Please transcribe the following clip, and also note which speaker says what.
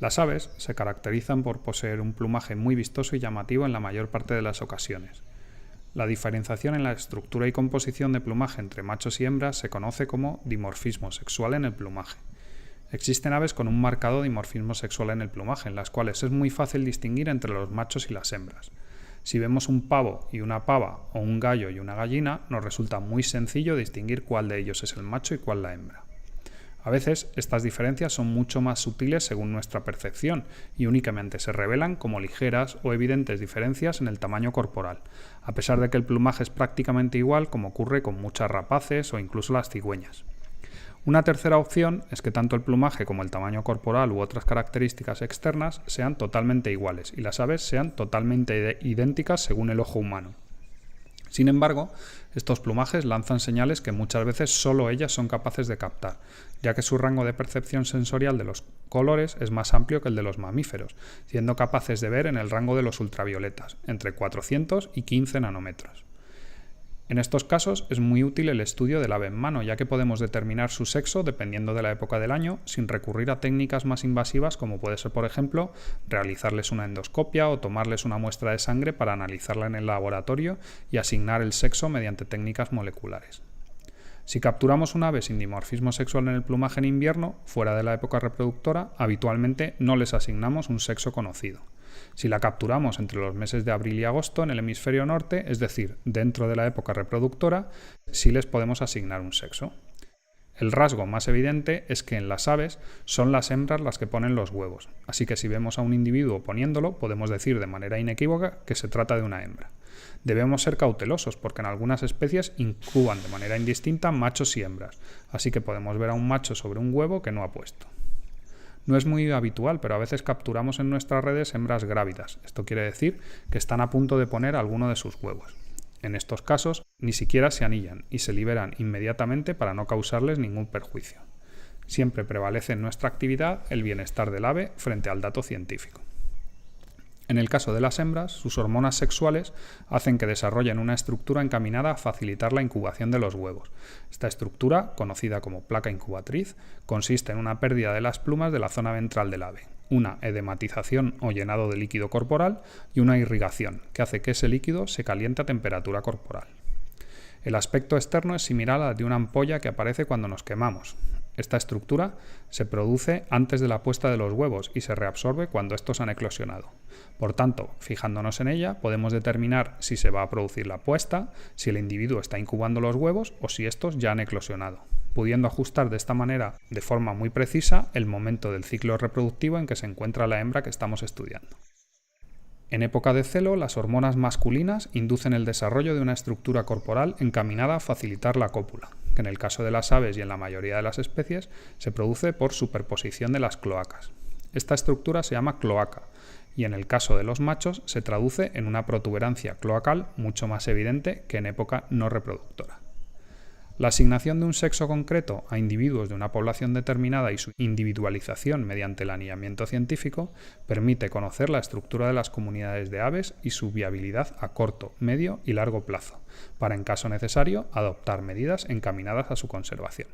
Speaker 1: Las aves se caracterizan por poseer un plumaje muy vistoso y llamativo en la mayor parte de las ocasiones. La diferenciación en la estructura y composición de plumaje entre machos y hembras se conoce como dimorfismo sexual en el plumaje. Existen aves con un marcado dimorfismo sexual en el plumaje, en las cuales es muy fácil distinguir entre los machos y las hembras. Si vemos un pavo y una pava o un gallo y una gallina, nos resulta muy sencillo distinguir cuál de ellos es el macho y cuál la hembra. A veces estas diferencias son mucho más sutiles según nuestra percepción y únicamente se revelan como ligeras o evidentes diferencias en el tamaño corporal, a pesar de que el plumaje es prácticamente igual como ocurre con muchas rapaces o incluso las cigüeñas. Una tercera opción es que tanto el plumaje como el tamaño corporal u otras características externas sean totalmente iguales y las aves sean totalmente idénticas según el ojo humano. Sin embargo, estos plumajes lanzan señales que muchas veces solo ellas son capaces de captar, ya que su rango de percepción sensorial de los colores es más amplio que el de los mamíferos, siendo capaces de ver en el rango de los ultravioletas, entre 400 y 15 nanómetros. En estos casos es muy útil el estudio del ave en mano, ya que podemos determinar su sexo dependiendo de la época del año, sin recurrir a técnicas más invasivas como puede ser, por ejemplo, realizarles una endoscopia o tomarles una muestra de sangre para analizarla en el laboratorio y asignar el sexo mediante técnicas moleculares. Si capturamos un ave sin dimorfismo sexual en el plumaje en invierno, fuera de la época reproductora, habitualmente no les asignamos un sexo conocido. Si la capturamos entre los meses de abril y agosto en el hemisferio norte, es decir, dentro de la época reproductora, sí les podemos asignar un sexo. El rasgo más evidente es que en las aves son las hembras las que ponen los huevos, así que si vemos a un individuo poniéndolo, podemos decir de manera inequívoca que se trata de una hembra. Debemos ser cautelosos porque en algunas especies incuban de manera indistinta machos y hembras, así que podemos ver a un macho sobre un huevo que no ha puesto. No es muy habitual, pero a veces capturamos en nuestras redes hembras grávidas. Esto quiere decir que están a punto de poner alguno de sus huevos. En estos casos, ni siquiera se anillan y se liberan inmediatamente para no causarles ningún perjuicio. Siempre prevalece en nuestra actividad el bienestar del ave frente al dato científico. En el caso de las hembras, sus hormonas sexuales hacen que desarrollen una estructura encaminada a facilitar la incubación de los huevos. Esta estructura, conocida como placa incubatriz, consiste en una pérdida de las plumas de la zona ventral del ave, una edematización o llenado de líquido corporal y una irrigación, que hace que ese líquido se caliente a temperatura corporal. El aspecto externo es similar al de una ampolla que aparece cuando nos quemamos. Esta estructura se produce antes de la puesta de los huevos y se reabsorbe cuando estos han eclosionado. Por tanto, fijándonos en ella, podemos determinar si se va a producir la puesta, si el individuo está incubando los huevos o si estos ya han eclosionado, pudiendo ajustar de esta manera, de forma muy precisa, el momento del ciclo reproductivo en que se encuentra la hembra que estamos estudiando. En época de celo, las hormonas masculinas inducen el desarrollo de una estructura corporal encaminada a facilitar la cópula, que en el caso de las aves y en la mayoría de las especies se produce por superposición de las cloacas. Esta estructura se llama cloaca y en el caso de los machos se traduce en una protuberancia cloacal mucho más evidente que en época no reproductora. La asignación de un sexo concreto a individuos de una población determinada y su individualización mediante el anillamiento científico permite conocer la estructura de las comunidades de aves y su viabilidad a corto, medio y largo plazo, para en caso necesario adoptar medidas encaminadas a su conservación.